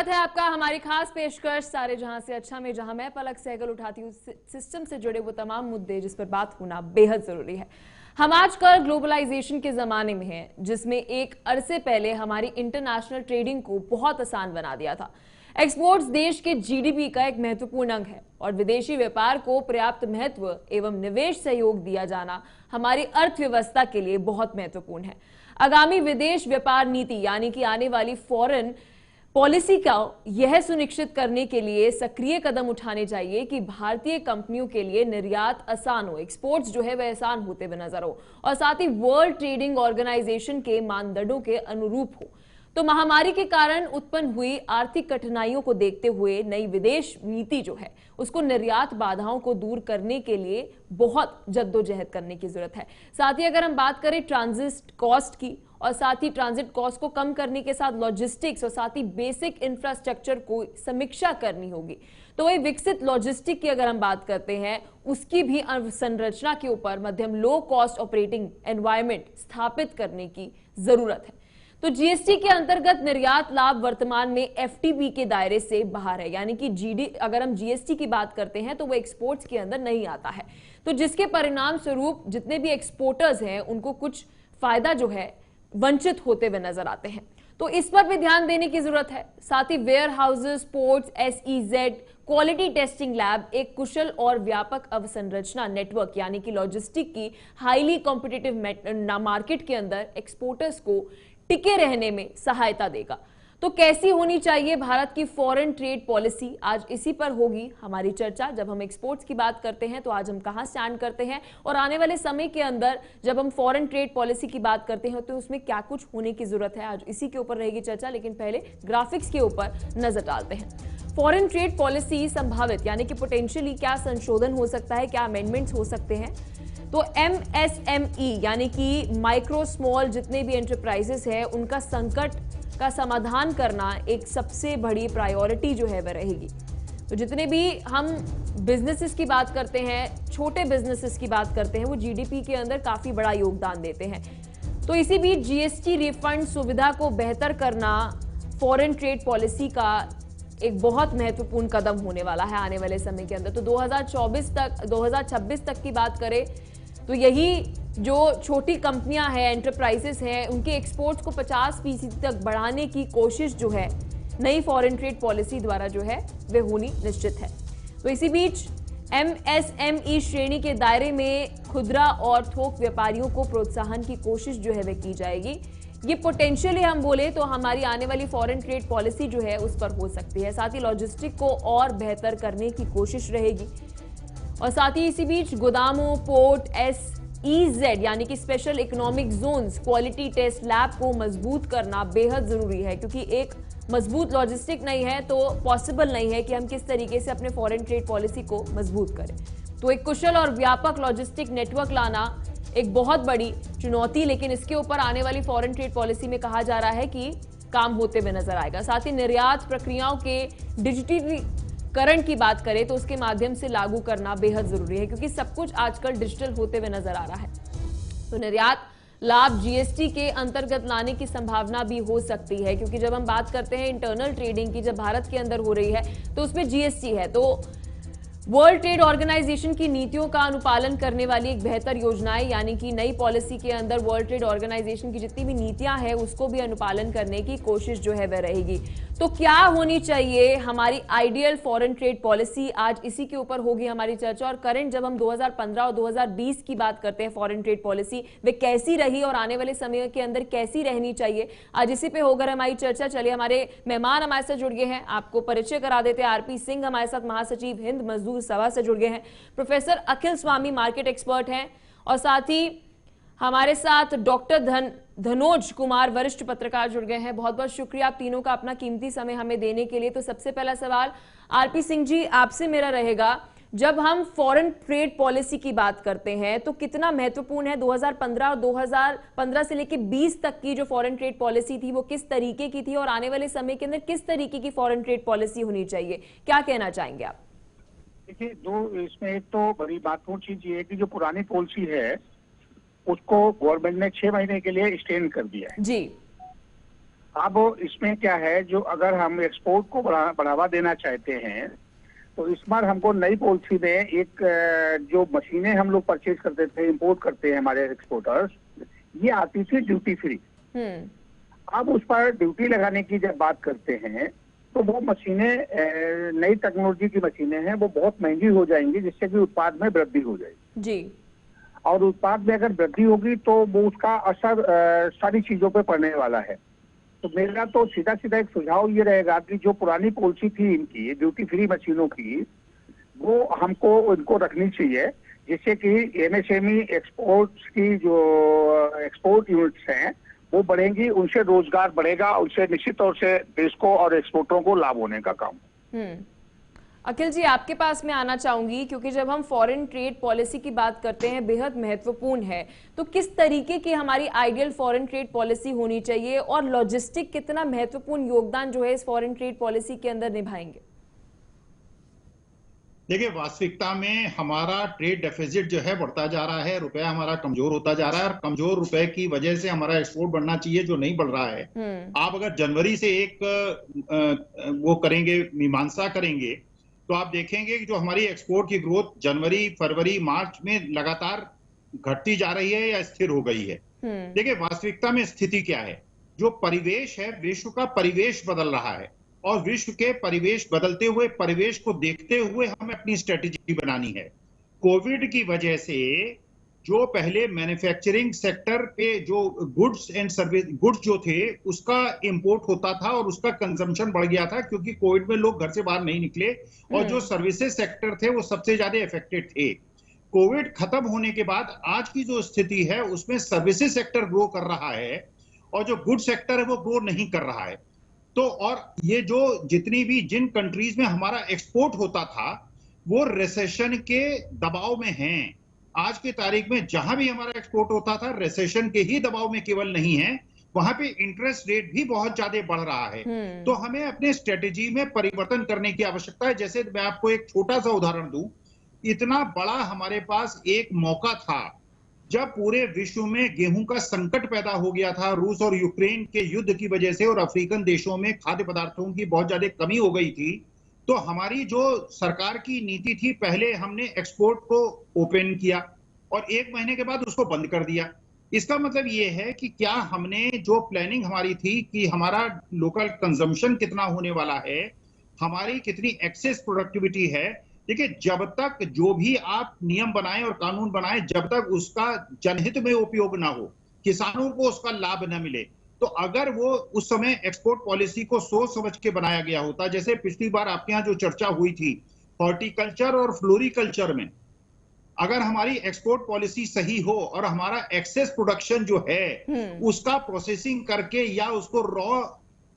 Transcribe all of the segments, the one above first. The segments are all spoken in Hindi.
स्वागत है आपका हमारी खास पेशकश सारे जहां से अच्छा में, जहां मैं पलक सहगल उठाती हूँ सिस्टम से जुड़े वो तमाम मुद्दे जिस पर बात होना बेहद जरूरी है। हम आजकल ग्लोबलाइजेशन के जमाने में हैं, जिसमें एक अरसे पहले हमारी इंटरनेशनल ट्रेडिंग को बहुत आसान बना दिया था। एक्सपोर्ट्स देश के जीडीपी का एक महत्वपूर्ण अंग है और विदेशी व्यापार को पर्याप्त महत्व एवं निवेश सहयोग दिया जाना हमारी अर्थव्यवस्था के लिए बहुत महत्वपूर्ण है। आगामी विदेश व्यापार नीति यानी कि आने वाली फॉरेन पॉलिसी का यह सुनिश्चित करने के लिए सक्रिय कदम उठाने चाहिए कि भारतीय कंपनियों के लिए निर्यात आसान हो, एक्सपोर्ट्स जो है वह आसान होते हुए नजर हो और साथ ही वर्ल्ड ट्रेडिंग ऑर्गेनाइजेशन के मानदंडों के अनुरूप हो। तो महामारी के कारण उत्पन्न हुई आर्थिक कठिनाइयों को देखते हुए नई विदेश नीति जो है उसको निर्यात बाधाओं को दूर करने के लिए बहुत जद्दोजहद करने की जरूरत है। साथ ही अगर हम बात करें ट्रांजिट कॉस्ट की और साथ ही ट्रांजिट कॉस्ट को कम करने के साथ लॉजिस्टिक्स और साथ ही बेसिक इंफ्रास्ट्रक्चर को समीक्षा करनी होगी। तो वही विकसित लॉजिस्टिक की अगर हम बात करते हैं उसकी भी संरचना के ऊपर मध्यम लो कॉस्ट ऑपरेटिंग एनवायरनमेंट स्थापित करने की जरूरत है। तो जीएसटी के अंतर्गत निर्यात लाभ वर्तमान में एफटीबी के दायरे से बाहर है, यानी कि अगर हम जीएसटी की बात करते हैं तो वो एक्सपोर्ट्स के अंदर नहीं आता है। तो जिसके परिणाम स्वरूप जितने भी एक्सपोर्टर्स हैं उनको कुछ फायदा जो है वंचित होते हुए नजर आते हैं। तो इस पर भी ध्यान देने की जरूरत है। साथ ही warehouses, ports, SEZ, quality testing lab, एक कुशल और व्यापक अवसंरचना नेटवर्क यानी कि लॉजिस्टिक की हाईली कॉम्पिटिटिव मार्केट के अंदर एक्सपोर्टर्स को टिके रहने में सहायता देगा। तो कैसी होनी चाहिए भारत की फॉरेन ट्रेड पॉलिसी, आज इसी पर होगी हमारी चर्चा। जब हम एक्सपोर्ट्स की बात करते हैं तो आज हम कहां स्टैंड करते हैं और आने वाले समय के अंदर जब हम फॉरेन ट्रेड पॉलिसी की बात करते हैं तो उसमें क्या कुछ होने की जरूरत है, आज इसी के ऊपर रहेगी चर्चा। लेकिन पहले ग्राफिक्स के ऊपर नजर डालते हैं। फॉरेन ट्रेड पॉलिसी संभावित यानी कि पोटेंशियली क्या संशोधन हो सकता है, क्या अमेंडमेंट्स हो सकते हैं। तो एमएसएमई यानी कि माइक्रो स्मॉल जितने भी एंटरप्राइजेस हैं उनका संकट का समाधान करना एक सबसे बड़ी प्रायोरिटी जो है वह रहेगी। तो जितने भी हम बिजनेसेस की बात करते हैं, छोटे बिजनेसेस की बात करते हैं, वो जीडीपी के अंदर काफी बड़ा योगदान देते हैं। तो इसी बीच जीएसटी रिफंड सुविधा को बेहतर करना फॉरेन ट्रेड पॉलिसी का एक बहुत महत्वपूर्ण कदम होने वाला है आने वाले समय के अंदर। तो 2026 तक की बात करें तो यही जो छोटी कंपनियां हैं, एंटरप्राइजेस हैं, उनके एक्सपोर्ट्स को 50% तक बढ़ाने की कोशिश जो है नई फॉरेन ट्रेड पॉलिसी द्वारा जो है वह होनी निश्चित है। तो इसी बीच एमएसएमई श्रेणी के दायरे में खुदरा और थोक व्यापारियों को प्रोत्साहन की कोशिश जो है वह की जाएगी। ये पोटेंशियली हम बोले तो हमारी आने वाली फॉरेन ट्रेड पॉलिसी जो है उस पर हो सकती है। साथ ही लॉजिस्टिक को और बेहतर करने की कोशिश रहेगी और साथ ही इसी बीच गोदामों, पोर्ट, एसईजेड यानी कि special economic zones, quality test lab को मजबूत करना बेहद जरूरी है, क्योंकि एक मजबूत लॉजिस्टिक नहीं है तो पॉसिबल नहीं है कि हम किस तरीके से अपने फॉरेन ट्रेड पॉलिसी को मजबूत करें। तो एक कुशल और व्यापक लॉजिस्टिक नेटवर्क लाना एक बहुत बड़ी चुनौती, लेकिन इसके ऊपर आने वाली फॉरेन ट्रेड पॉलिसी में कहा जा रहा है कि काम होते हुए नजर आएगा। साथ ही निर्यात प्रक्रियाओं के डिजिटलीकरण की बात करें तो उसके माध्यम से लागू करना बेहद जरूरी है, क्योंकि सब कुछ आजकल डिजिटल होते हुए नजर आ रहा है। तो निर्यात लाभ जीएसटी के अंतर्गत लाने की संभावना भी हो सकती है, क्योंकि जब हम बात करते हैं इंटरनल ट्रेडिंग की, जब भारत के अंदर हो रही है तो उसमें जीएसटी है। तो वर्ल्ड ट्रेड ऑर्गेनाइजेशन की नीतियों का अनुपालन करने वाली एक बेहतर योजनाएं यानी कि नई पॉलिसी के अंदर वर्ल्ड ट्रेड ऑर्गेनाइजेशन की जितनी भी नीतियां हैं उसको भी अनुपालन करने की कोशिश जो है वह रहेगी। तो क्या होनी चाहिए हमारी आइडियल फॉरेन ट्रेड पॉलिसी, आज इसी के ऊपर होगी हमारी चर्चा। और करंट जब हम 2015 और 2020 की बात करते हैं फॉरेन ट्रेड पॉलिसी वे कैसी रही और आने वाले समय के अंदर कैसी रहनी चाहिए, आज इसी पे होकर हमारी चर्चा। चलिए हमारे मेहमान हमारे साथ जुड़ गए हैं, आपको परिचय करा देते हैं। आरपी सिंह हमारे साथ महासचिव हिंद मजदूर सभा से जुड़ गए हैं, प्रोफेसर अखिल स्वामी मार्केट एक्सपर्ट हैं और साथ ही हमारे साथ डॉक्टर धनोज कुमार वरिष्ठ पत्रकार जुड़ गए हैं। बहुत बहुत शुक्रिया आप तीनों का अपना कीमती समय हमें देने के लिए। तो सबसे पहला सवाल आरपी सिंह जी आपसे मेरा रहेगा, जब हम फॉरेन ट्रेड पॉलिसी की बात करते हैं तो कितना महत्वपूर्ण है 2015 और 2015 से लेकर 20 तक की जो फॉरेन ट्रेड पॉलिसी थी वो किस तरीके की थी और आने वाले समय के अंदर किस तरीके की फॉरेन ट्रेड पॉलिसी होनी चाहिए, क्या कहना चाहेंगे आप? देखिए, इसमें एक तो बड़ी महत्वपूर्ण चीज ये है कि जो पुरानी पॉलिसी है उसको गवर्नमेंट ने 6 महीने के लिए एक्सटेंड कर दिया है जी। अब इसमें क्या है, जो अगर हम एक्सपोर्ट को बढ़ावा देना चाहते हैं तो इस बार हमको नई पॉलिसी में एक जो मशीनें हम लोग परचेज करते थे, इंपोर्ट करते हैं हमारे एक्सपोर्टर्स, ये आती थी ड्यूटी फ्री। अब उस पर ड्यूटी लगाने की जब बात करते हैं तो वो मशीनें, नई टेक्नोलॉजी की मशीनें हैं, वो बहुत महंगी हो जाएंगी, जिससे कि उत्पाद में वृद्धि हो जाएगी जी। और उत्पाद में अगर वृद्धि होगी तो वो उसका असर सारी चीजों पे पड़ने वाला है। तो मेरा तो सीधा सीधा एक सुझाव ये रहेगा कि जो पुरानी पॉलिसी थी इनकी ड्यूटी फ्री मशीनों की, वो हमको इनको रखनी चाहिए, जिससे कि एमएसएमई एक्सपोर्ट्स की जो एक्सपोर्ट यूनिट्स हैं वो बढ़ेंगी, उनसे रोजगार बढ़ेगा, उनसे निश्चित तौर से देश को और एक्सपोर्टरों को लाभ होने का काम। अखिल जी, आपके पास मैं आना चाहूंगी, क्योंकि जब हम फॉरेन ट्रेड पॉलिसी की बात करते हैं बेहद महत्वपूर्ण है, तो किस तरीके की हमारी आइडियल फॉरेन ट्रेड पॉलिसी होनी चाहिए और लॉजिस्टिक कितना महत्वपूर्ण योगदान जो है इस फॉरेन ट्रेड पॉलिसी के अंदर निभाएंगे? देखिए, वास्तविकता में हमारा ट्रेड डेफिसिट जो है बढ़ता जा रहा है, रुपया हमारा कमजोर होता जा रहा है और कमजोर रुपए की वजह से हमारा एक्सपोर्ट बढ़ना चाहिए, जो नहीं बढ़ रहा है। आप अगर जनवरी से एक वो करेंगे, मीमांसा करेंगे, तो आप देखेंगे कि जो हमारी एक्सपोर्ट की ग्रोथ जनवरी, फरवरी, मार्च में लगातार घटती जा रही है या स्थिर हो गई है। देखिए, वास्तविकता में स्थिति क्या है, जो परिवेश है, विश्व का परिवेश बदल रहा है और विश्व के परिवेश बदलते हुए परिवेश को देखते हुए हमें अपनी स्ट्रेटेजी बनानी है। कोविड की वजह से जो पहले मैन्युफैक्चरिंग सेक्टर पे जो गुड्स एंड सर्विस, गुड्स जो थे उसका इंपोर्ट होता था और उसका कंजम्पशन बढ़ गया था, क्योंकि कोविड में लोग घर से बाहर नहीं निकले और जो सर्विसेज सेक्टर थे वो सबसे ज्यादा इफेक्टेड थे। कोविड खत्म होने के बाद आज की जो स्थिति है उसमें सर्विसेज सेक्टर ग्रो कर रहा है और जो गुड सेक्टर है वो ग्रो नहीं कर रहा है। तो और ये जो जितनी भी जिन कंट्रीज में हमारा एक्सपोर्ट होता था वो रिसेशन के दबाव में हैं। आज की तारीख में जहां भी हमारा एक्सपोर्ट होता था रिसेशन के ही दबाव में केवल नहीं है, वहां पे इंटरेस्ट रेट भी बहुत ज्यादा बढ़ रहा है। तो हमें अपने स्ट्रेटेजी में परिवर्तन करने की आवश्यकता है। जैसे मैं आपको एक छोटा सा उदाहरण दूं, इतना बड़ा हमारे पास एक मौका था जब पूरे विश्व में गेहूं का संकट पैदा हो गया था, रूस और यूक्रेन के युद्ध की वजह से और अफ्रीकन देशों में खाद्य पदार्थों की बहुत ज्यादा कमी हो गई थी। तो हमारी जो सरकार की नीति थी, पहले हमने एक्सपोर्ट को ओपन किया और 1 महीने के बाद उसको बंद कर दिया। इसका मतलब ये है कि क्या हमने जो प्लानिंग हमारी थी कि हमारा लोकल कंजम्पशन कितना होने वाला है, हमारी कितनी एक्सेस प्रोडक्टिविटी है। देखिए, जब तक जो भी आप नियम बनाएं और कानून बनाएं, जब तक उसका जनहित में उपयोग ना हो, किसानों को उसका लाभ न मिले, तो अगर वो उस समय एक्सपोर्ट पॉलिसी को सोच समझ के बनाया गया होता, जैसे पिछली बार आपके यहाँ जो चर्चा हुई थी हॉर्टिकल्चर और फ्लोरिकल्चर में, अगर हमारी एक्सपोर्ट पॉलिसी सही हो और हमारा एक्सेस प्रोडक्शन जो है उसका प्रोसेसिंग करके या उसको रॉ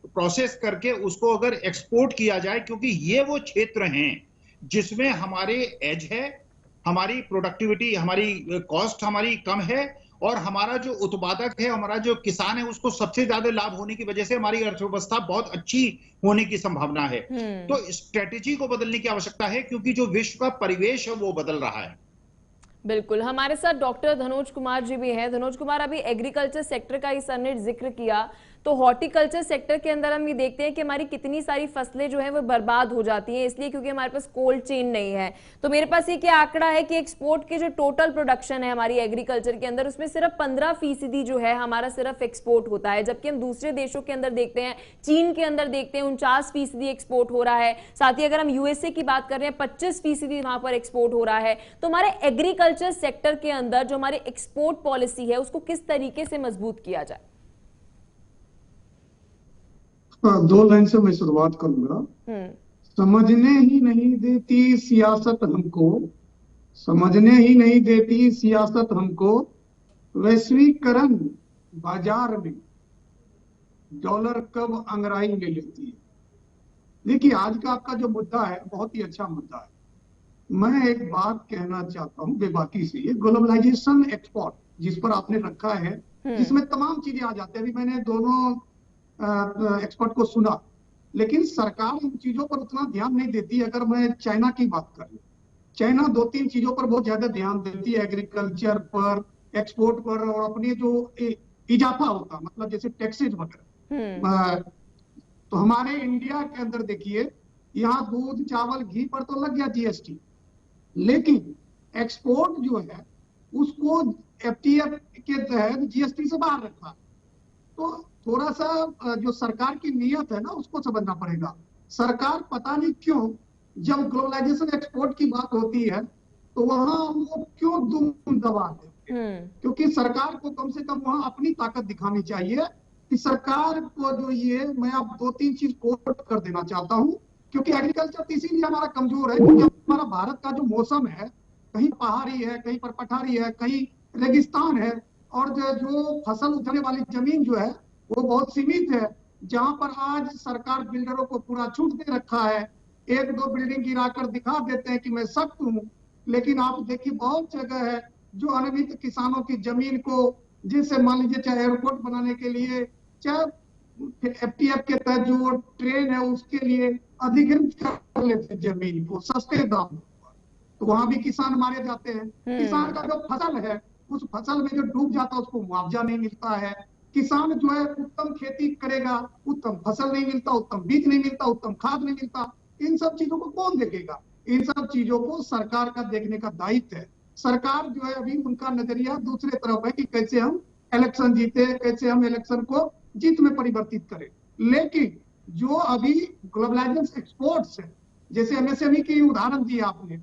प्रोसेस करके उसको अगर एक्सपोर्ट किया जाए, क्योंकि ये वो क्षेत्र हैं जिसमें हमारे एज है, हमारी प्रोडक्टिविटी, हमारी कॉस्ट हमारी कम है और हमारा जो उत्पादक है, हमारा जो किसान है, उसको सबसे ज्यादा लाभ होने की वजह से हमारी अर्थव्यवस्था बहुत अच्छी होने की संभावना है। तो स्ट्रेटेजी को बदलने की आवश्यकता है, क्योंकि जो विश्व का परिवेश है वो बदल रहा है। बिल्कुल, हमारे साथ डॉक्टर धनोज कुमार जी भी हैं। धनोज कुमार, अभी एग्रीकल्चर सेक्टर का ही सर ने जिक्र किया, तो हॉर्टिकल्चर सेक्टर के अंदर हम ये देखते हैं कि हमारी कितनी सारी फसलें जो हैं वो बर्बाद हो जाती हैं, इसलिए क्योंकि हमारे पास कोल्ड चेन नहीं है। तो मेरे पास ये क्या आंकड़ा है कि एक्सपोर्ट के जो टोटल प्रोडक्शन है हमारी एग्रीकल्चर के अंदर, उसमें सिर्फ 15% जो है हमारा सिर्फ एक्सपोर्ट होता है, जबकि हम दूसरे देशों के अंदर देखते हैं, चीन के अंदर देखते हैं 49% एक्सपोर्ट हो रहा है। साथ ही अगर हम यूएसए की बात कर रहे हैं 25% वहां पर एक्सपोर्ट हो रहा है। तो हमारे एग्रीकल्चर सेक्टर के अंदर जो हमारी एक्सपोर्ट पॉलिसी है उसको किस तरीके से मजबूत किया जाए? 2 लाइन से मैं शुरुआत करूंगा। समझने ही नहीं देती सियासत हमको, समझने ही नहीं देती सियासत हमको, वैश्वीकरण बाजार में डॉलर कब अंगड़ाई ले लेती है। देखिए, आज का आपका जो मुद्दा है बहुत ही अच्छा मुद्दा है। मैं एक बात कहना चाहता हूं बेबाकी से, ये ग्लोबलाइजेशन एक्सपोर्ट जिस पर आपने रखा है, जिसमें तमाम चीजें आ जाती है। अभी मैंने दोनों एक्सपर्ट को सुना, लेकिन सरकार इन चीजों पर उतना ध्यान नहीं देती। अगर मैं चाइना की बात करूं, चाइना 2-3 चीजों पर बहुत ज्यादा ध्यान देती है, एग्रीकल्चर पर, एक्सपोर्ट पर, और अपने जो इजाफा होता मतलब जैसे टैक्सेज वगैरह, तो हमारे इंडिया के अंदर देखिए, यहाँ दूध, चावल, घी पर तो लग गया जीएसटी, लेकिन एक्सपोर्ट जो है उसको एफटीएफ के तहत जीएसटी से बाहर रखा। तो थोड़ा सा जो सरकार की नीयत है ना, उसको समझना पड़ेगा। सरकार पता नहीं क्यों जब ग्लोबलाइजेशन एक्सपोर्ट की बात होती है तो वहां वो क्यों दुम दबा देते हैं, क्योंकि सरकार को कम से कम वहां अपनी ताकत दिखानी चाहिए कि सरकार को जो ये, मैं अब 2-3 चीज कोट कर देना चाहता हूँ, क्योंकि एग्रीकल्चर इसीलिए हमारा कमजोर है, क्योंकि हमारा भारत का जो मौसम है, कहीं पहाड़ी है, कहीं पर पठारी है, कहीं रेगिस्तान है, और जो फसल उगने वाली जमीन जो है वो बहुत सीमित है, जहां पर आज सरकार बिल्डरों को पूरा छूट दे रखा है। 1-2 बिल्डिंग गिराकर दिखा देते हैं कि मैं सख्त हूँ, लेकिन आप देखिए बहुत जगह है जो अनियमित किसानों की जमीन को, जैसे मान लीजिए चाहे एयरपोर्ट बनाने के लिए, चाहे एफटीएफ के तहत जो ट्रेन है उसके लिए अधिग्रहित कर लेते जमीन को सस्ते दाम, तो वहां भी किसान मारे जाते हैं। किसान का जो फसल है, उस फसल में जो डूब जाता है उसको मुआवजा नहीं मिलता है। किसान जो है उत्तम खेती करेगा, उत्तम फसल नहीं मिलता, उत्तम बीज नहीं मिलता, उत्तम खाद नहीं मिलता। इन सब चीजों को कौन देखेगा? इन सब चीजों को सरकार का देखने का दायित्व है। सरकार जो है अभी उनका नजरिया दूसरे तरफ है कि कैसे हम इलेक्शन जीते, कैसे हम इलेक्शन को जीत में परिवर्तित करें। लेकिन जो अभी ग्लोबलाइजेशन एक्सपोर्ट्स है, जैसे एमएसएमई की उदाहरण दी आपने,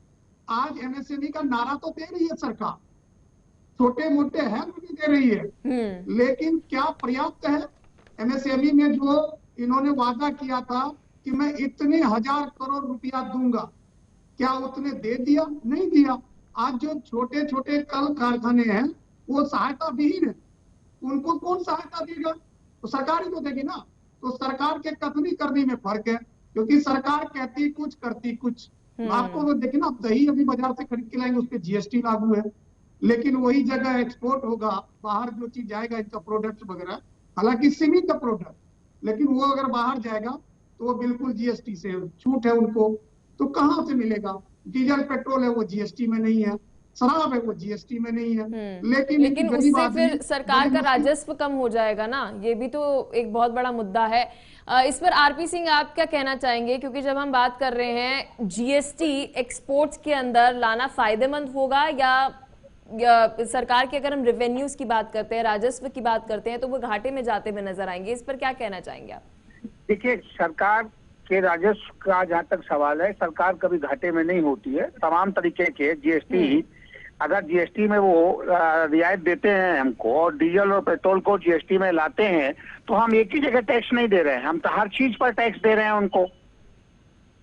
आज एमएसएमई का नारा तो दे रही है सरकार, छोटे मोटे हेल्प भी दे रही है, लेकिन क्या पर्याप्त है? एमएसएमई में जो इन्होंने वादा किया था कि मैं इतने 1000 करोड़ रुपया दूंगा, क्या उतने दे दिया? नहीं दिया। आज जो छोटे छोटे कल कारखाने हैं वो सहायता विहीन है, उनको कौन सहायता देगा? तो सरकार ही तो देगी ना। तो सरकार के कथनी करनी में फर्क है, क्योंकि सरकार कहती कुछ करती कुछ। आपको तो देखिए ना, दही अभी बाजार से खरीद के लाएंगे उस पर जीएसटी लागू है, लेकिन वही जगह एक्सपोर्ट होगा, बाहर जो चीज जाएगा इनका प्रोडक्ट वगैरह, हालांकि सीमित प्रोडक्ट, लेकिन वो अगर बाहर जाएगा तो वो बिल्कुल जीएसटी से छूट है उनको। तो कहाँ से मिलेगा? डीजल पेट्रोल है वो जीएसटी में नहीं है, शराब है वो जीएसटी में नहीं है, लेकिन उससे फिर सरकार का राजस्व कम हो जाएगा ना, ये भी तो एक बहुत बड़ा मुद्दा है। इस पर आरपी सिंह आप क्या कहना चाहेंगे? क्योंकि जब हम बात कर रहे हैं जीएसटी एक्सपोर्ट्स के अंदर लाना फायदेमंद होगा या सरकार के, अगर हम रेवेन्यूज की बात करते हैं, राजस्व की बात करते हैं, तो वो घाटे में जाते हुए नजर आएंगे। इस पर क्या कहना चाहेंगे आप? देखिए, सरकार के राजस्व का जहाँ तक सवाल है, सरकार कभी घाटे में नहीं होती है। तमाम तरीके के जीएसटी, अगर जीएसटी में वो रियायत देते हैं हमको और डीजल और पेट्रोल को जीएसटी में लाते हैं, तो हम एक ही जगह टैक्स नहीं दे रहे हैं, हम तो हर चीज पर टैक्स दे रहे हैं उनको।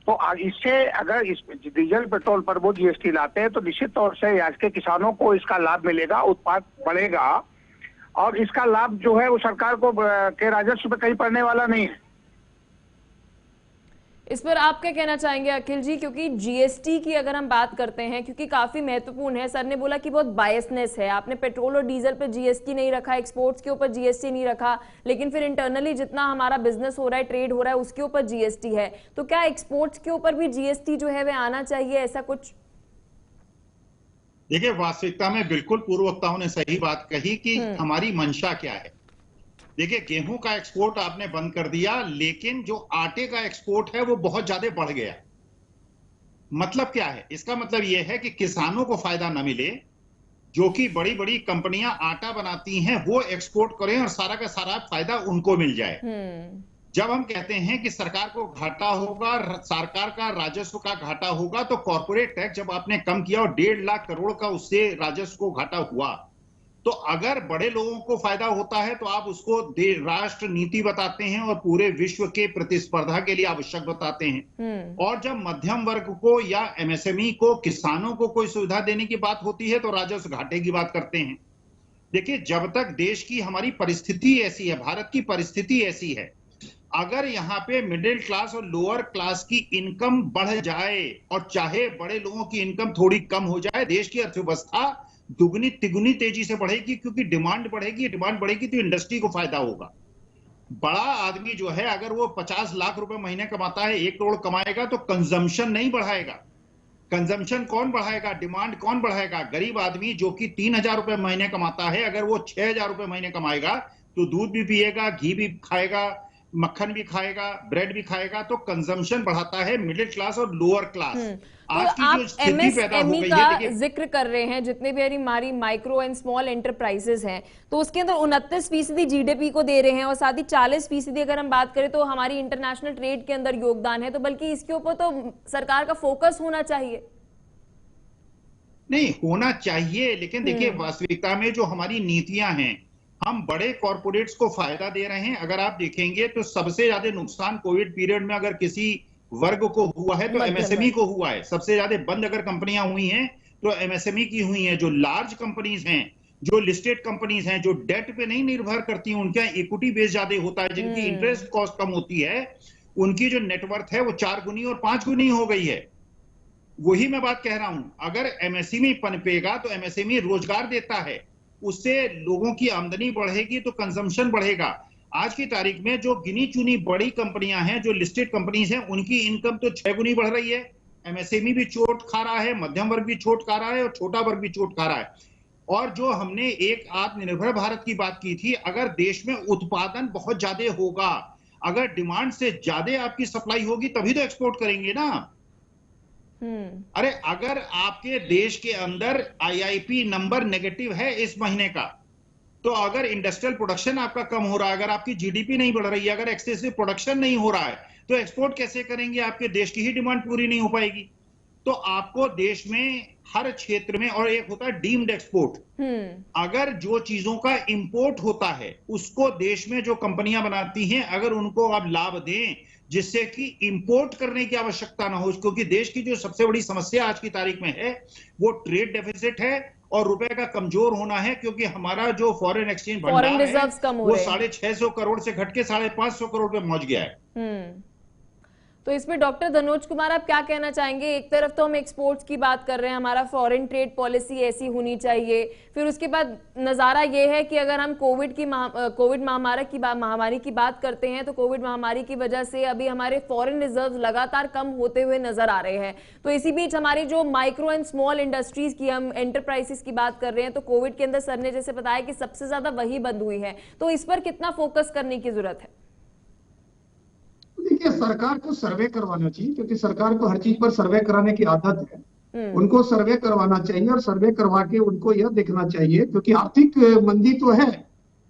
तो इससे अगर इस डीजल पेट्रोल पर वो जीएसटी लाते हैं तो निश्चित तौर से आज के किसानों को इसका लाभ मिलेगा, उत्पाद बढ़ेगा, और इसका लाभ जो है वो सरकार को के राजस्व पे कहीं पड़ने वाला नहीं है। इस पर आप क्या कहना चाहेंगे अखिल जी? क्योंकि जीएसटी की अगर हम बात करते हैं, क्योंकि काफी महत्वपूर्ण है, सर ने बोला कि बहुत बायसनेस है, आपने पेट्रोल और डीजल पर जीएसटी नहीं रखा, एक्सपोर्ट्स के ऊपर जीएसटी नहीं रखा, लेकिन फिर इंटरनली जितना हमारा बिजनेस हो रहा है, ट्रेड हो रहा है, उसके ऊपर जीएसटी है। तो क्या एक्सपोर्ट्स के ऊपर भी जीएसटी जो है वह आना चाहिए, ऐसा कुछ? देखिए, वास्तविकता में बिल्कुल पूर्व वक्ताओं ने सही बात कही कि हमारी मंशा क्या है। देखिए, गेहूं का एक्सपोर्ट आपने बंद कर दिया, लेकिन जो आटे का एक्सपोर्ट है वो बहुत ज्यादा बढ़ गया। मतलब क्या है? इसका मतलब यह है कि किसानों को फायदा न मिले, जो कि बड़ी बड़ी कंपनियां आटा बनाती हैं वो एक्सपोर्ट करें और सारा का सारा फायदा उनको मिल जाए। जब हम कहते हैं कि सरकार को घाटा होगा, सरकार का राजस्व का घाटा होगा, तो कॉर्पोरेट टैक्स जब आपने कम किया और 1.5 लाख करोड़ का उससे राजस्व को घाटा हुआ, तो अगर बड़े लोगों को फायदा होता है तो आप उसको राष्ट्र नीति बताते हैं और पूरे विश्व के प्रतिस्पर्धा के लिए आवश्यक बताते हैं। और जब मध्यम वर्ग को या एमएसएमई को, किसानों को कोई सुविधा देने की बात होती है तो राजस्व घाटे की बात करते हैं। देखिए, जब तक देश की हमारी परिस्थिति ऐसी है, भारत की परिस्थिति ऐसी है, अगर यहाँ पे मिडिल क्लास और लोअर क्लास की इनकम बढ़ जाए और चाहे बड़े लोगों की इनकम थोड़ी कम हो जाए, देश की अर्थव्यवस्था दुगनी तिगुनी तेजी से बढ़ेगी, क्योंकि डिमांड बढ़ेगी तो इंडस्ट्री को फायदा होगा। बड़ा आदमी जो है, अगर वो 50 लाख रुपए महीने कमाता है, 1 करोड़ कमाएगा, तो कंजम्पशन नहीं बढ़ाएगा। कंजम्पशन कौन बढ़ाएगा? डिमांड कौन बढ़ाएगा? गरीब आदमी जो कि 3000 रुपए महीने कमाता है, अगर वो 6000 रुपए महीने कमाएगा तो दूध भी पिएगा, घी भी खाएगा, मक्खन भी खाएगा, ब्रेड भी खाएगा, तो कंजम्पशन बढ़ाता है मिडिल क्लास और लोअर क्लास। आज की जो स्थिति पैदा हो गई है, देखिए जिक्र कर रहे हैं जितने भी हमारी माइक्रो एंड स्मॉल एंटरप्राइजेस हैं, तो उसके अंदर 29% जीडीपी को दे रहे हैं और साथ ही 40% अगर हम बात करें तो हमारी इंटरनेशनल ट्रेड के अंदर योगदान है। तो बल्कि इसके ऊपर तो सरकार का फोकस होना चाहिए। नहीं होना चाहिए, लेकिन देखिए वास्तविकता में जो हमारी नीतियां हैं, हम बड़े कॉर्पोरेट्स को फायदा दे रहे हैं। अगर आप देखेंगे तो सबसे ज्यादा नुकसान कोविड पीरियड में अगर किसी वर्ग को हुआ है तो एमएसएमई को हुआ है। सबसे ज्यादा बंद अगर कंपनियां हुई हैं तो एमएसएमई की हुई हैं। जो लार्ज कंपनीज हैं, जो लिस्टेड कंपनीज हैं, जो डेट पे नहीं निर्भर करती, उनका इक्विटी बेस ज्यादा होता है, जिनकी इंटरेस्ट कॉस्ट कम होती है, उनकी जो नेटवर्थ है वो 4 गुनी और 5 गुनी हो गई है। वही मैं बात कह रहा हूं, अगर एमएसएमई पनपेगा तो एमएसएमई रोजगार देता है, उससे लोगों की आमदनी बढ़ेगी तो कंजम्पशन बढ़ेगा। आज की तारीख में जो गिनी चुनी बड़ी कंपनियां हैं, जो लिस्टेड कंपनीज हैं, उनकी इनकम तो 6 गुनी बढ़ रही है। एमएसएमई भी चोट खा रहा है, मध्यम वर्ग भी चोट खा रहा है और छोटा वर्ग भी चोट खा रहा है। और जो हमने एक आत्मनिर्भर भारत की बात की थी, अगर देश में उत्पादन बहुत ज्यादा होगा, अगर डिमांड से ज्यादा आपकी सप्लाई होगी तभी तो एक्सपोर्ट करेंगे ना। अरे अगर आपके देश के अंदर आईआईपी नंबर नेगेटिव है इस महीने का, तो अगर इंडस्ट्रियल प्रोडक्शन आपका कम हो रहा है, अगर आपकी जीडीपी नहीं बढ़ रही है, अगर एक्सेसिव प्रोडक्शन नहीं हो रहा है, तो एक्सपोर्ट कैसे करेंगे? आपके देश की ही डिमांड पूरी नहीं हो पाएगी। तो आपको देश में हर क्षेत्र में, और एक होता है डीम्ड एक्सपोर्ट, अगर जो चीजों का इंपोर्ट होता है उसको देश में जो कंपनियां बनाती हैं, अगर उनको आप लाभ दें जिससे कि इंपोर्ट करने की आवश्यकता ना हो, क्योंकि देश की जो सबसे बड़ी समस्या आज की तारीख में है वो ट्रेड डेफिसिट है और रुपए का कमजोर होना है, क्योंकि हमारा जो फॉरेन एक्सचेंज भंडार है वो 650 करोड़ से घट के 550 करोड़ पे पहुंच गया है। तो इसमें डॉक्टर धनोज कुमार आप क्या कहना चाहेंगे? एक तरफ तो हम एक्सपोर्ट्स की बात कर रहे हैं, हमारा फॉरेन ट्रेड पॉलिसी ऐसी होनी चाहिए, फिर उसके बाद नज़ारा ये है कि अगर हम कोविड महामारी की बात करते हैं तो कोविड महामारी की वजह से अभी हमारे फॉरेन रिजर्व लगातार कम होते हुए नजर आ रहे हैं। तो इसी बीच हमारी जो माइक्रो एंड स्मॉल इंडस्ट्रीज की, हम एंटरप्राइजेस की बात कर रहे हैं, तो कोविड के अंदर सर ने जैसे बताया कि सबसे ज्यादा वही बंद हुई है, तो इस पर कितना फोकस करने की जरूरत है? देखिए, सरकार को सर्वे करवाना चाहिए, क्योंकि सरकार को हर चीज पर सर्वे कराने की आदत है। उनको सर्वे करवाना चाहिए और सर्वे करवा के उनको यह देखना चाहिए, क्योंकि आर्थिक मंदी तो है,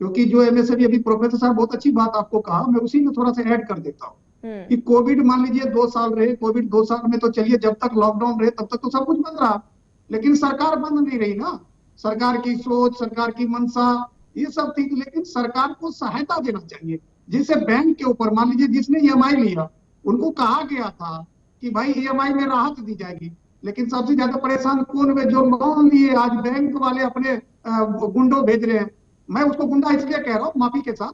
क्योंकि जो एमएसएमई अभी प्रोफेसर साहब बहुत अच्छी बात आपको कहा, मैं उसी में थोड़ा सा ऐड कर देता हूँ कि कोविड मान लीजिए 2 साल रहे, कोविड 2 साल में तो चलिए जब तक लॉकडाउन रहे तब तक तो सब कुछ बंद रहा, लेकिन सरकार बंद नहीं रही ना। सरकार की सोच, सरकार की मंशा, ये सब ठीक, लेकिन सरकार को सहायता देना चाहिए। जिससे बैंक के ऊपर मान लीजिए जिसने ईएमआई लिया, उनको कहा गया था कि भाई ईएमआई में राहत दी जाएगी, लेकिन सबसे ज्यादा परेशान कौन हुए? जो लोन लिए, आज बैंक वाले अपने गुंडों भेज रहे हैं। मैं उसको गुंडा इसलिए कह रहा हूँ माफी के साथ,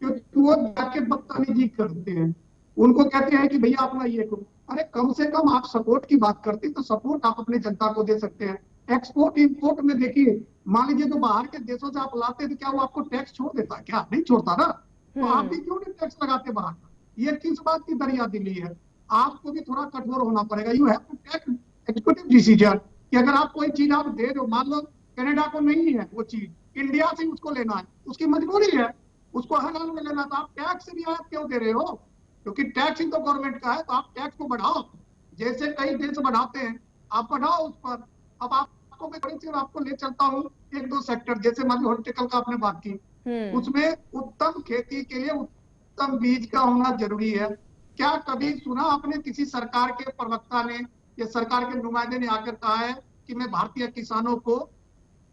क्योंकि वो जाके बदतमीजी करते हैं। उनको कहते हैं कि भैया अपना ये करो। अरे कम से कम आप सपोर्ट की बात करते तो सपोर्ट आप अपने जनता को दे सकते हैं। एक्सपोर्ट इंपोर्ट में देखिए, मान लीजिए तो बाहर के देशों से आप लाते तो क्या वो आपको टैक्स छोड़ देता? क्या नहीं छोड़ता ना। तो आप भी क्यों नहीं टैक्स लगाते बाहर का? ये किस बात की दरिया दिली है? आपको भी थोड़ा कठोर होना पड़ेगा। You have to take executive decision कि अगर आप कोई चीज आप दे रहे हो, मान लो कनाडा को नहीं है वो चीज, इंडिया से उसको लेना है, उसकी मजबूरी है, उसको हर हाल में लेना, तो आप टैक्स भी आयात क्यों दे रहे हो? क्योंकि टैक्स ही तो गवर्नमेंट का है, तो आप टैक्स को बढ़ाओ, जैसे कई देश बढ़ाते हैं, आप बढ़ाओ उस पर। अब आपको मैं थोड़ी सी आपको ले चलता हूँ 1-2 सेक्टर, जैसे मान लो हॉर्टिकल्चर का आपने बात की, उसमें उत्तम खेती के लिए उत्तम बीज का होना जरूरी है। क्या कभी सुना आपने किसी सरकार के प्रवक्ता ने या सरकार के नुमाइंदे ने आकर कहा है कि मैं भारतीय किसानों को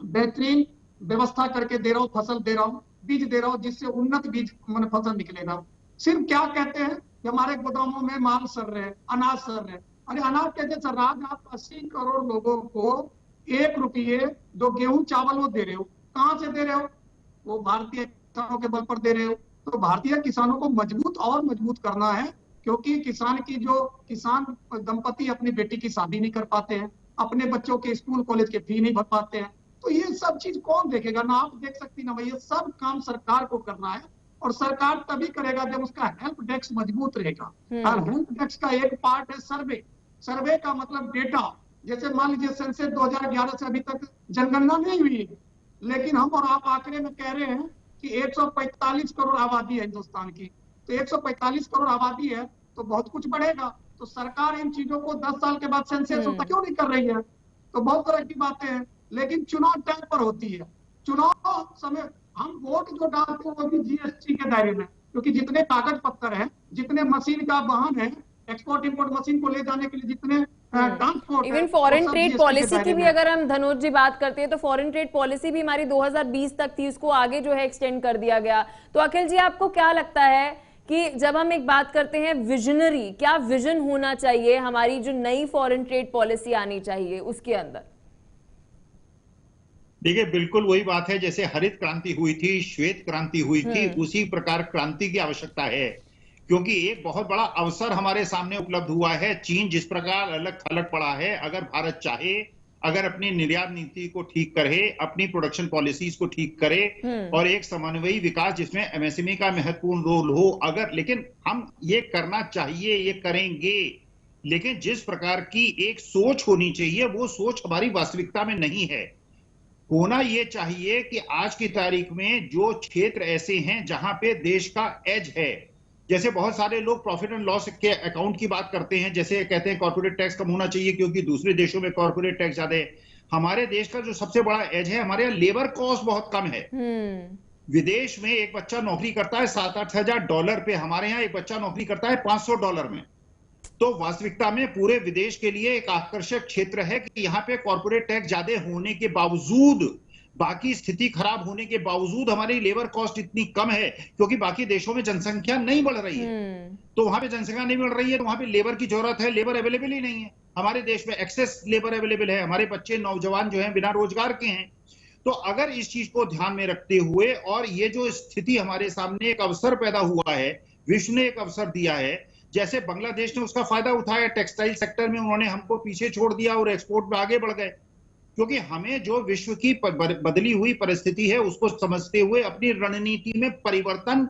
बेहतरीन व्यवस्था करके दे रहा हूँ, फसल दे रहा हूँ, बीज दे रहा हूँ, जिससे उन्नत बीज मन फसल निकलेगा? सिर्फ क्या कहते हैं कि हमारे गोदामों में माल सड़ रहे, अनाज सड़ रहे। अरे अनाज कहते सर, राज आप 80 करोड़ लोगों को 1 रुपये 2 गेहूं चावल वो दे रहे हो, कहां से दे रहे हो? वो भारतीय किसानों के बल पर दे रहे हो। तो भारतीय किसानों को मजबूत और मजबूत करना है, क्योंकि किसान दंपति अपनी बेटी की शादी नहीं कर पाते हैं, अपने बच्चों के स्कूल कॉलेज के फी नहीं भर पाते हैं। तो ये सब चीज कौन देखेगा? ना आप देख सकती ना, ये सब काम सरकार को करना है, और सरकार तभी करेगा जब उसका हेल्प डेस्क मजबूत रहेगा। और हेल्प डेस्क का एक पार्ट है सर्वे। सर्वे का मतलब डेटा। जैसे मान लीजिए सेंसस 2011 से अभी तक जनगणना नहीं हुई, लेकिन हम और आप आंकड़े में कह रहे हैं कि 145 करोड़ आबादी है हिंदुस्तान की, तो 145 करोड़ आबादी है तो बहुत कुछ बढ़ेगा। तो सरकार इन चीजों को 10 साल के बाद सेंसस होता क्यों नहीं कर रही है? तो बहुत तरह की बातें हैं, लेकिन चुनाव टाइम पर होती है। चुनाव समय हम वोट जो डालते हैं वो भी जीएसटी के दायरे में, क्योंकि जितने कागज पत्तर हैं, जितने मशीन का वाहन है, एक्सपोर्ट इंपोर्ट मशीन को ले जाने के लिए जितने transport, even foreign trade policy की भी अगर हम धनुष जी बात करते हैं तो फॉरेन ट्रेड पॉलिसी भी हमारी 2020 तक थी, उसको आगे जो है एक्सटेंड कर दिया गया। तो अखिल जी, आपको क्या लगता है कि जब हम एक बात करते हैं विजनरी, क्या विजन होना चाहिए हमारी जो नई फॉरेन ट्रेड पॉलिसी आनी चाहिए उसके अंदर? देखिए, बिल्कुल वही बात है, जैसे हरित क्रांति हुई थी, श्वेत क्रांति हुई थी, उसी प्रकार क्रांति की आवश्यकता है, क्योंकि एक बहुत बड़ा अवसर हमारे सामने उपलब्ध हुआ है। चीन जिस प्रकार अलग थलग पड़ा है, अगर भारत चाहे, अगर अपनी निर्यात नीति को ठीक करे, अपनी प्रोडक्शन पॉलिसीज को ठीक करे और एक समन्वयी विकास जिसमें एमएसएमई का महत्वपूर्ण रोल हो, अगर, लेकिन हम ये करना चाहिए, ये करेंगे, लेकिन जिस प्रकार की एक सोच होनी चाहिए वो सोच हमारी वास्तविकता में नहीं है। होना ये चाहिए कि आज की तारीख में जो क्षेत्र ऐसे हैं जहां पे देश का एज है, जैसे बहुत सारे लोग प्रॉफिट एंड लॉस के अकाउंट की बात करते हैं, जैसे कहते हैं कॉर्पोरेट टैक्स कम होना चाहिए क्योंकि दूसरे देशों में कॉर्पोरेट टैक्स ज्यादा है। हमारे देश का जो सबसे बड़ा एज है, हमारे यहाँ लेबर कॉस्ट बहुत कम है। विदेश में एक बच्चा नौकरी करता है $7-8 पे, हमारे यहाँ एक बच्चा नौकरी करता है $500 में। तो वास्तविकता में पूरे विदेश के लिए एक आकर्षक क्षेत्र है कि यहाँ पे कॉर्पोरेट टैक्स ज्यादा होने के बावजूद, बाकी स्थिति खराब होने के बावजूद हमारी लेबर कॉस्ट इतनी कम है, क्योंकि बाकी देशों में जनसंख्या नहीं बढ़ रही है। तो वहां पे जनसंख्या नहीं बढ़ रही है तो वहां पे लेबर की जरूरत है, लेबर अवेलेबल ही नहीं है। हमारे देश में एक्सेस लेबर अवेलेबल है, हमारे बच्चे नौजवान जो हैं बिना रोजगार के हैं। तो अगर इस चीज को ध्यान में रखते हुए, और ये जो स्थिति हमारे सामने एक अवसर पैदा हुआ है, विश्व ने एक अवसर दिया है, जैसे बांग्लादेश ने उसका फायदा उठाया, टेक्सटाइल सेक्टर में उन्होंने हमको पीछे छोड़ दिया और एक्सपोर्ट में आगे बढ़ गए। क्योंकि हमें जो विश्व की बदली हुई परिस्थिति है उसको समझते हुए अपनी रणनीति में परिवर्तन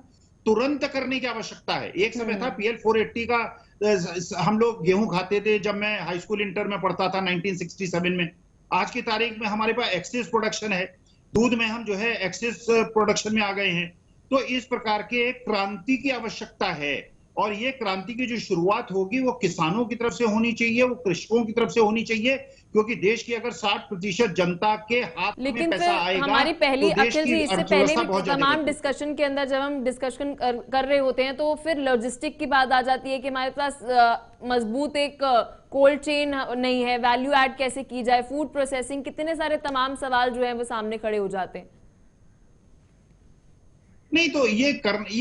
तुरंत करने की आवश्यकता है। एक समय था PL 480 का हम लोग गेहूं खाते थे जब मैं हाई स्कूल इंटर में पढ़ता था 1967 में। आज की तारीख में हमारे पास एक्सेस प्रोडक्शन है, दूध में हम जो है एक्सेस प्रोडक्शन में आ गए हैं। तो इस प्रकार के एक क्रांति की आवश्यकता है, और ये क्रांति की जो शुरुआत होगी वो किसानों की तरफ से होनी चाहिए, वो कृषकों की तरफ से होनी चाहिए, क्योंकि देश की अगर 60% जनता के हाथ में पैसा आएगा, हमारी पहली, तो देश अखिल जी, की इससे पहले अर्थव्यवस्था बहुत तमाम डिस्कशन के अंदर जब हम डिस्कशन कर रहे होते हैं तो फिर लॉजिस्टिक की बात आ जाती है कि हमारे पास मजबूत एक कोल्ड चेन नहीं है, वैल्यू ऐड कैसे की जाए, फूड प्रोसेसिंग, कितने सारे तमाम सवाल जो है वो सामने खड़े हो जाते हैं। नहीं तो ये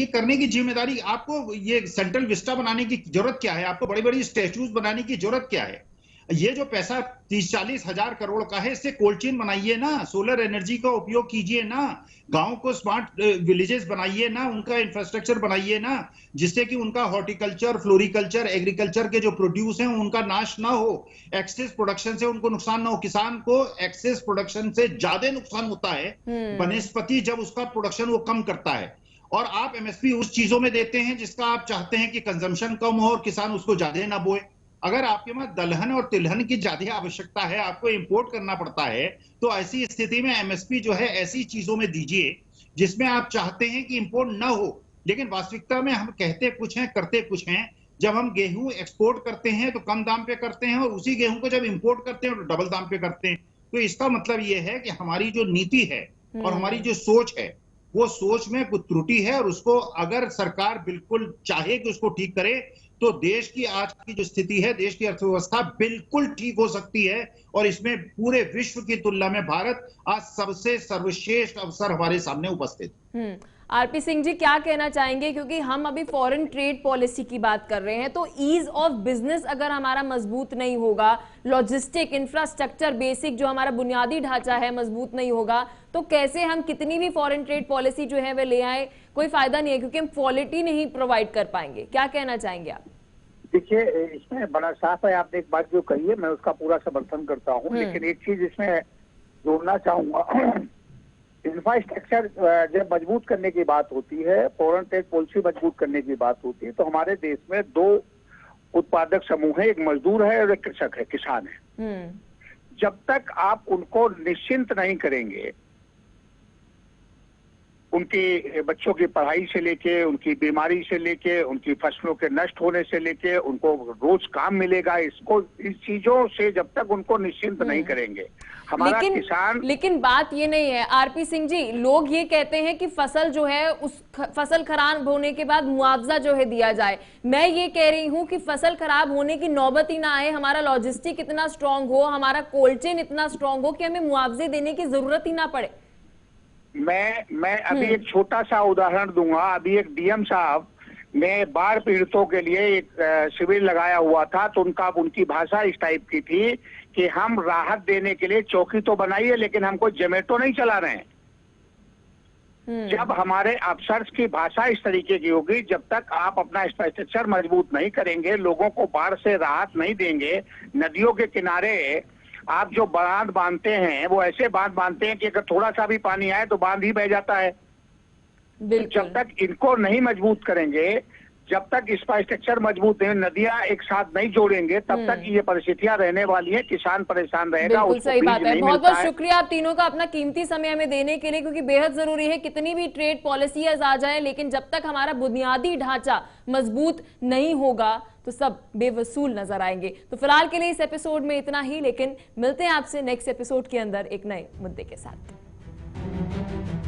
करने की जिम्मेदारी आपको, ये सेंट्रल विस्टा बनाने की जरूरत क्या है? आपको बड़ी बड़ी स्टैच्यूज बनाने की जरूरत क्या है? ये जो पैसा 30-40 हजार करोड़ का है, इससे कोल्ड चेन बनाइए ना, सोलर एनर्जी का उपयोग कीजिए ना, गांव को स्मार्ट विलेजेस बनाइए ना, उनका इंफ्रास्ट्रक्चर बनाइए ना, जिससे कि उनका हॉर्टिकल्चर, फ्लोरिकल्चर, एग्रीकल्चर के जो प्रोड्यूस हैं उनका नाश ना हो, एक्सेस प्रोडक्शन से उनको नुकसान ना हो। किसान को एक्सेस प्रोडक्शन से ज्यादा नुकसान होता है बनस्पति जब उसका प्रोडक्शन वो कम करता है, और आप MSP उस चीजों में देते हैं जिसका आप चाहते हैं कि कंजम्पशन कम हो और किसान उसको ज्यादा ना बोए। अगर आपके पास दलहन और तिलहन की ज्यादा आवश्यकता है, आपको इंपोर्ट करना पड़ता है, तो ऐसी स्थिति में MSP जो है ऐसी चीजों में दीजिए जिसमें आप चाहते हैं कि इंपोर्ट ना हो। लेकिन वास्तविकता में हम कहते कुछ हैं, करते कुछ हैं। जब हम गेहूं एक्सपोर्ट करते हैं तो कम दाम पे करते हैं, और उसी गेहूं को जब इंपोर्ट करते हैं तो डबल दाम पे करते हैं। तो इसका मतलब यह है कि हमारी जो नीति है और हमारी जो सोच है, वो सोच में कुछ त्रुटि है, और उसको अगर सरकार बिल्कुल चाहे कि उसको ठीक करे तो देश की आज की जो स्थिति है, देश की अर्थव्यवस्था बिल्कुल ठीक हो सकती है। और इसमें पूरे विश्व की तुलना में भारत आज सबसे सर्वश्रेष्ठ अवसर हमारे सामने उपस्थित। आरपी सिंह जी, क्या कहना चाहेंगे, क्योंकि हम अभी फॉरेन ट्रेड पॉलिसी की बात कर रहे हैं, तो ईज ऑफ बिजनेस अगर हमारा मजबूत नहीं होगा, लॉजिस्टिक इंफ्रास्ट्रक्चर बेसिक जो हमारा बुनियादी ढांचा है मजबूत नहीं होगा, तो कैसे हम कितनी भी फॉरेन ट्रेड पॉलिसी जो है वे ले आए, कोई फायदा नहीं है, क्योंकि हम क्वालिटी नहीं प्रोवाइड कर पाएंगे। क्या कहना चाहेंगे आप? देखिए, इसमें बड़ा साफ है, आपने एक बात जो कही है मैं उसका पूरा समर्थन करता हूँ, लेकिन एक चीज इसमें जोड़ना चाहूंगा। इंफ्रास्ट्रक्चर जब मजबूत करने की बात होती है, फॉरेन ट्रेड पॉलिसी मजबूत करने की बात होती है, तो हमारे देश में दो उत्पादक समूह है, एक मजदूर है और एक कृषक है, किसान है। जब तक आप उनको निश्चिंत नहीं करेंगे, उनके बच्चों की पढ़ाई से लेके, उनकी बीमारी से लेके, उनकी फसलों के नष्ट होने से लेके, उनको रोज काम मिलेगा, इसको इस चीजों से जब तक उनको निश्चिंत नहीं करेंगे हमारा किसान। लेकिन बात ये नहीं है आरपी सिंह जी, लोग ये कहते हैं कि फसल जो है उस फसल खराब होने के बाद मुआवजा जो है दिया जाए। मैं ये कह रही हूं कि फसल खराब होने की नौबत ही ना आए, हमारा लॉजिस्टिक इतना स्ट्रांग हो, हमारा कोल्ड चेन इतना स्ट्रांग हो कि हमें मुआवजे देने की जरूरत ही ना पड़े। मैं अभी एक छोटा सा उदाहरण दूंगा। अभी एक डीएम साहब ने बाढ़ पीड़ितों के लिए एक शिविर लगाया हुआ था, तो उनकी भाषा इस टाइप की थी कि हम राहत देने के लिए चौकी तो बनाइए लेकिन हमको जोमेटो नहीं चला रहे हैं। जब हमारे अफसर्स की भाषा इस तरीके की होगी, जब तक आप अपना इंफ्रास्ट्रक्चर मजबूत नहीं करेंगे, लोगों को बाढ़ से राहत नहीं देंगे, नदियों के किनारे आप जो बांध बांधते हैं वो ऐसे बांध बांधते हैं कि अगर थोड़ा सा भी पानी आए तो बांध ही बह जाता है। जब तक इनको नहीं मजबूत करेंगे, जब तक इंफ्रास्ट्रक्चर मजबूत है, नदियां एक साथ नहीं जोड़ेंगे, तब तक ये परिस्थितियां रहने वाली है, किसान परेशान रहेगा। बिल्कुल सही बात है। बहुत बहुत शुक्रिया आप तीनों का अपना कीमती समय हमें देने के लिए, क्योंकि बेहद जरूरी है कितनी भी ट्रेड पॉलिसीज आ जाए, लेकिन जब तक हमारा बुनियादी ढांचा मजबूत नहीं होगा तो सब बेवसूल नजर आएंगे। तो फिलहाल के लिए इस एपिसोड में इतना ही, लेकिन मिलते हैं आपसे नेक्स्ट एपिसोड के अंदर एक नए मुद्दे के साथ।